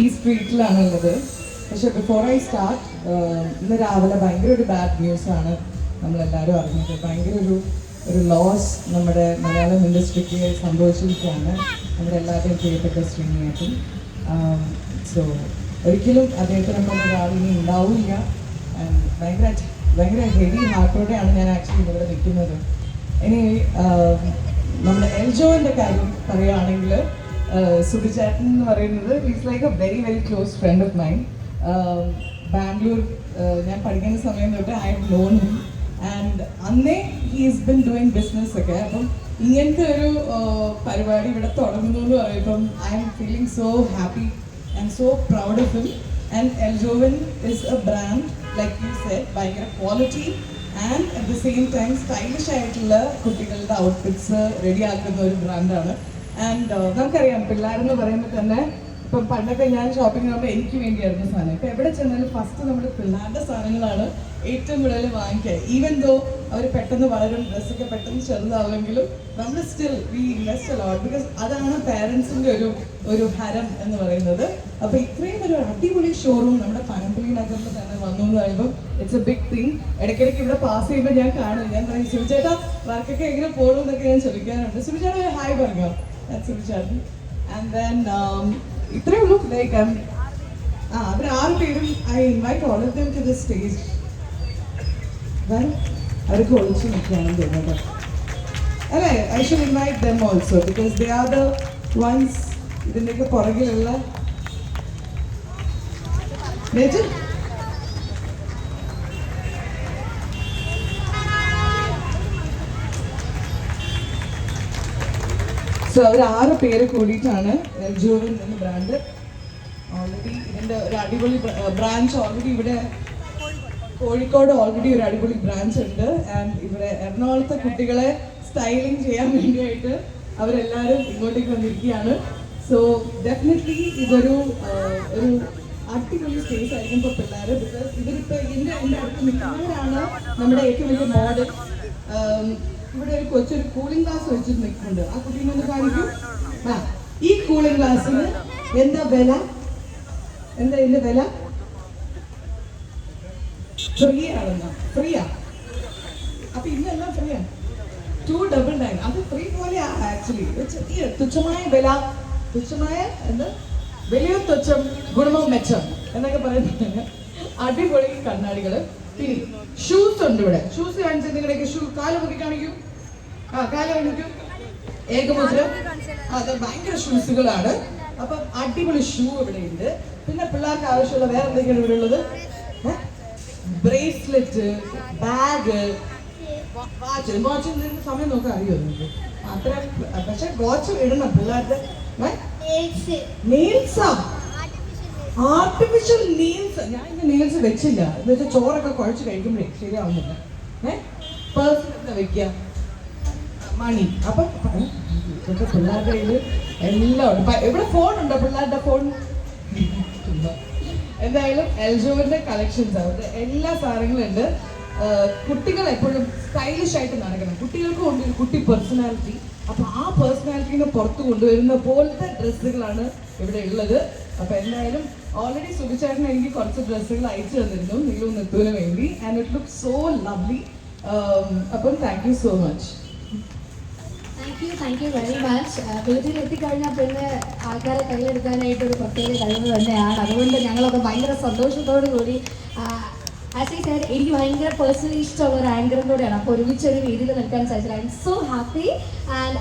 ഈ സ്ട്രീറ്റിലാണുള്ളത്. പക്ഷെ before I start, ഇന്ന് രാവിലെ ഭയങ്കര ഒരു ബാഡ് ന്യൂസാണ് നമ്മളെല്ലാവരും അറിഞ്ഞത്. ഭയങ്കര ഒരു ലോസ് നമ്മുടെ മലയാളം ഇൻഡസ്ട്രിക്ക് സംഭവിച്ചിരിക്കുകയാണ്. നമ്മുടെ എല്ലാവരുടെയും പ്രിയപ്പെട്ട ശ്രീനിയേട്ടൻ. സോ ഒരിക്കലും അദ്ദേഹത്തിനെ പോലെ ഒരാൾ ഇനി ഉണ്ടാവില്ല. ഭയങ്കര ഹെവി ഹാർട്ടോടെയാണ് ഞാൻ ആക്ച്വലി ഇവിടെ നിൽക്കുന്നത്. ഇനി നമ്മുടെ എൽജോന്റെ കാര്യം പറയുകയാണെങ്കിൽ, സുബിചേട്ടൻ എന്ന് പറയുന്നത് is like a very very close friend of mine. Bangalore ഞാൻ പഠിക്കുന്ന സമയം തൊട്ട് I have known him. And അന്നേ ഹീസ് ബിൻ ഡൂയിങ് ബിസിനസ് ഒക്കെ. അപ്പം ഇങ്ങനത്തെ ഒരു പരിപാടി ഇവിടെ തുടങ്ങുന്നു എന്ന് പറയുമ്പം I am feeling so happy and so proud of him. And എൽജോവൻ is a brand, like you said, ഭയങ്കര quality and at the same time stylish ആയിട്ടുള്ള കുട്ടികളുടെ ഔട്ട്ഫിറ്റ്സ് റെഡിയാക്കുന്ന ഒരു ബ്രാൻഡാണ്. ആൻഡ് നമുക്കറിയാം, പിള്ളേരെന്ന് പറയുമ്പോൾ തന്നെ ഇപ്പം പണ്ടൊക്കെ ഞാൻ ഷോപ്പിംഗ് ചെയ്യുമ്പോൾ എനിക്ക് വേണ്ടിയായിരുന്നു സാധനം. ഇപ്പം എവിടെ ചെന്നാലും ഫസ്റ്റ് നമ്മൾ പിള്ളേരുടെ സാധനങ്ങളാണ് ഏറ്റവും കൂടുതൽ വാങ്ങിക്കുക. ഈവൻ ദോ അവർ പെട്ടെന്ന് വളരും, ഡ്രസ്സൊക്കെ പെട്ടെന്ന് ചെറുതാവുമെങ്കിലും നമ്മൾ still we invest a lot, because അതാണ് പാരൻസിൻ്റെ ഒരു ഹരം എന്ന് പറയുന്നത്. അപ്പോൾ ഇത്രയും ഒരു അടിപൊളി ഷോറൂം നമ്മുടെ പനമ്പള്ളി നഗറിൽ തന്നെ വന്നു എന്ന് പറയുമ്പോൾ ഇറ്റ്സ് എ ബിഗ് തിങ്. ഇടയ്ക്കിടയ്ക്ക് ഇവിടെ പാസ് ചെയ്യുമ്പോൾ ഞാൻ കാണും, ഞാൻ പറയും സുബിചേട്ടാ വർക്കൊക്കെ എങ്ങനെ പോകണം എന്നൊക്കെ ഞാൻ ചോദിക്കാറുണ്ട്. സുബിചേട്ടാ ഹായ് പറഞ്ഞോ, സുബിചേട്ടൻ. ആൻഡ് ദെൻ ഇത്രയേ ഉള്ളൂ. ലൈക്ക് അവർ 6 പേരും I invite all of them to the stage. അവർക്ക് ഒളിച്ചു നിൽക്കുകയാണെന്ന് തോന്നുന്നത് അല്ലേ? I should invite them also, because they are the ones ഇതിൻ്റെയൊക്കെ പുറകിലുള്ള. സോ അവർ 6 പേര് കൂടിയിട്ടാണ് എൽജോവൻ എന്ന ബ്രാൻഡ്. ഓൾറെഡി ഇതിൻ്റെ ഒരു അടിപൊളി ബ്രാഞ്ച് ഓൾറെഡി ഇവിടെ കോഴിക്കോട് ഓൾറെഡി ഒരു അടിപൊളി ബ്രാഞ്ച് ഉണ്ട്. ആൻഡ് ഇവിടെ എറണാകുളത്തെ കുട്ടികളെ സ്റ്റൈലിംഗ് ചെയ്യാൻ വേണ്ടിയായിട്ട് അവരെല്ലാവരും ഇങ്ങോട്ടേക്ക് വന്നിരിക്കുകയാണ്. സോ ഡെഫിനറ്റ്ലി ഇതൊരു അടിപൊളി സ്പേസ് ആയിരിക്കും ഇപ്പോൾ പിള്ളേർ. ബിക്കോസ് ഇവരിപ്പോൾ എൻ്റെ അടുത്ത് നിൽക്കുന്നവരാണ് നമ്മുടെ ഏറ്റവും വലിയ മോഡൽ. ഇവിടെ ഒരു കൊച്ചൊരു കൂളിംഗ് ഗ്ലാസ് വെച്ചിട്ട് നിൽക്കുന്നുണ്ട്. ആ കുട്ടീനെ ഒന്ന് കാണിക്കും. ഈ കൂളിംഗ് ഗ്ലാസ്സിന് എന്താ വില? എന്താ ഇതിന്റെ വില? ഫ്രീ ആണെന്നാ? ഫ്രീയാ? അപ്പൊ ഇന്നെല്ലാം ഫ്രീയാ? 299. അത് ഫ്രീ പോലെ ആക്ച്വലി. ചെറിയ തുച്ഛമായ വില, തുച്ഛമായ എന്ത് വലിയ തുച്ഛം ഗുണമോ മെച്ചം എന്നൊക്കെ പറയുന്നത്. അടിപൊളി കണ്ണാടികള്. പിന്നെ ഷൂസ് ഉണ്ട് ഇവിടെ. ഷൂസ് കാണിച്ചത് നിങ്ങളുടെയൊക്കെ ഷൂ കാല് പൊക്കി കാണിക്കൂ. കാല് കാണിക്കൂ. ഏകമുദ്ര. അത് ഭയങ്കര ഷൂസുകളാണ്. അപ്പം അടിപൊളി ഷൂ ഇവിടെ ഉണ്ട്. പിന്നെ പിള്ളേർക്ക് ആവശ്യമുള്ള വേറെ എന്തൊക്കെയാണ് ഇവിടെ ഉള്ളത്? ബ്രേസ്ലെറ്റ്, ബാഗ്, വാച്ച് സമയം നോക്കാൻ അറിയോ നിങ്ങൾക്ക്? അത്ര. പക്ഷെ വാച്ച് ഇടണം പിള്ളേരുടെ. നെയിൽസാ? Artificial nails. ഞാൻ ഇന്ന് നെയിൽസ് വെച്ചില്ല. എന്ന് വെച്ചാൽ ചോറൊക്കെ കുഴച്ച് കഴിക്കുമ്പോഴേ ശരിയാവുന്നില്ല. പേഴ്സിലൊക്കെ വെക്കുക, മണി. അപ്പം പിള്ളേരുടെ കയ്യിൽ എല്ലാം ഉണ്ട്. ഇവിടെ ഫോൺ ഉണ്ടോ? പിള്ളേരുടെ ഫോൺ. എന്തായാലും എൽജോവിന്റെ കളക്ഷൻസ്, അവരുടെ എല്ലാ സാധനങ്ങളും ഉണ്ട്. കുട്ടികൾ എപ്പോഴും സ്റ്റൈലിഷ് ആയിട്ട് നടക്കണം. കുട്ടികൾക്ക് കൊണ്ട് ഒരു കുട്ടി പേഴ്സണാലിറ്റി. അപ്പൊ ആ പേഴ്സണാലിറ്റിനെ പുറത്ത് കൊണ്ടുവരുന്ന പോലത്തെ ഡ്രസ്സുകളാണ് ഇവിടെ ഉള്ളത്. അപ്പൊ എന്തായാലും ഓൾറെഡി സുബിചേട്ടൻ എനിക്ക് കുറച്ച് ഡ്രസ്സുകൾ അയച്ചു തന്നിരുന്നു നീലു നെത്തൂന് വേണ്ടി. And it look so lovely. അപ്പം thank you so much. Thank you very much. വീട്ടിൽ എത്തിക്കഴിഞ്ഞാൽ പിന്നെ ആൾക്കാരെ കയ്യിലെടുക്കാനായിട്ട് ഒരു പ്രത്യേക കഴിവ് തന്നെയാണ്. അതുകൊണ്ട് ഞങ്ങളൊക്കെ ഭയങ്കര സന്തോഷത്തോടു കൂടി, ആസ് ഐ സെഡ്, എനിക്ക് ഭയങ്കര പേഴ്സണലി ഇഷ്ടമുള്ള ഒരു ആങ്കറും കൂടെയാണ്. അപ്പോൾ ഒരുമിച്ചൊരു രീതിയിൽ നിൽക്കാൻ സാധിച്ചത്. I M so happy. And